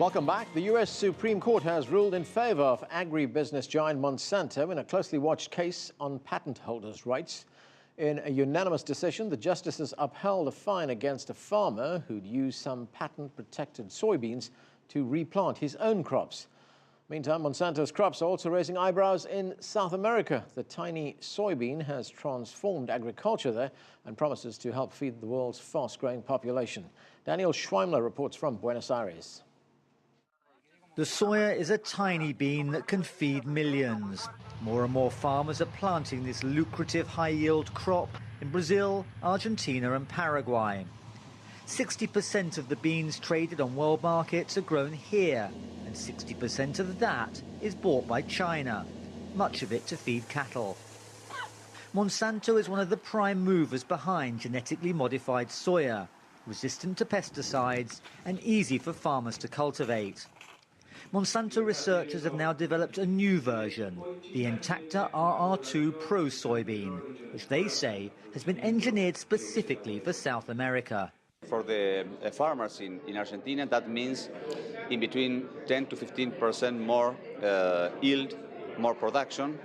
Welcome back. The U.S. Supreme Court has ruled in favor of agribusiness giant Monsanto in a closely watched case on patent holders' rights. In a unanimous decision, the justices upheld a fine against a farmer who'd used some patent-protected soybeans to replant his own crops. Meantime, Monsanto's crops are also raising eyebrows in South America. The tiny soybean has transformed agriculture there and promises to help feed the world's fast-growing population. Daniel Schweimler reports from Buenos Aires. The soya is a tiny bean that can feed millions. More and more farmers are planting this lucrative high-yield crop in Brazil, Argentina and Paraguay. 60% of the beans traded on world markets are grown here, and 60% of that is bought by China, much of it to feed cattle. Monsanto is one of the prime movers behind genetically modified soya, resistant to pesticides and easy for farmers to cultivate. Monsanto researchers have now developed a new version, the Intacta RR2 Pro soybean, which they say has been engineered specifically for South America. For the farmers in Argentina, that means in between 10 to 15% more yield, more production.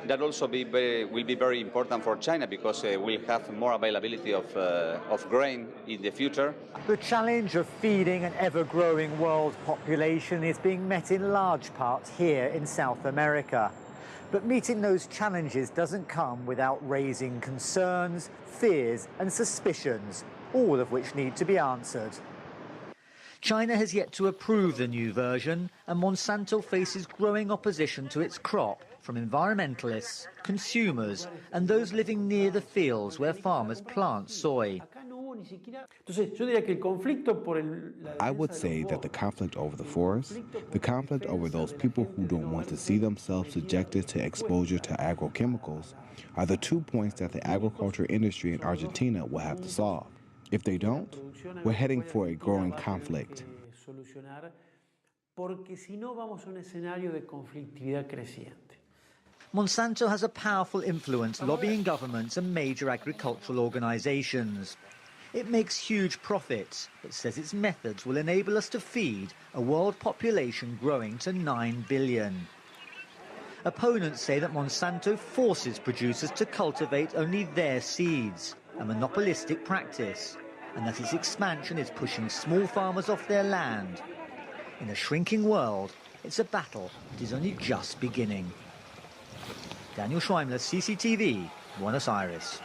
That also will be very important for China because we'll have more availability of grain in the future. The challenge of feeding an ever-growing world population is being met in large part here in South America. But meeting those challenges doesn't come without raising concerns, fears and suspicions, all of which need to be answered. China has yet to approve the new version, and Monsanto faces growing opposition to its crop from environmentalists, consumers and those living near the fields where farmers plant soy. I would say that the conflict over the forest, the conflict over those people who don't want to see themselves subjected to exposure to agrochemicals, are the 2 points that the agriculture industry in Argentina will have to solve. If they don't, we're heading for a growing conflict. Monsanto has a powerful influence lobbying governments and major agricultural organizations. It makes huge profits, but says its methods will enable us to feed a world population growing to 9 billion. Opponents say that Monsanto forces producers to cultivate only their seeds, a monopolistic practice, and that its expansion is pushing small farmers off their land. In a shrinking world, it's a battle that is only just beginning. Daniel Schweimler, CCTV, Buenos Aires.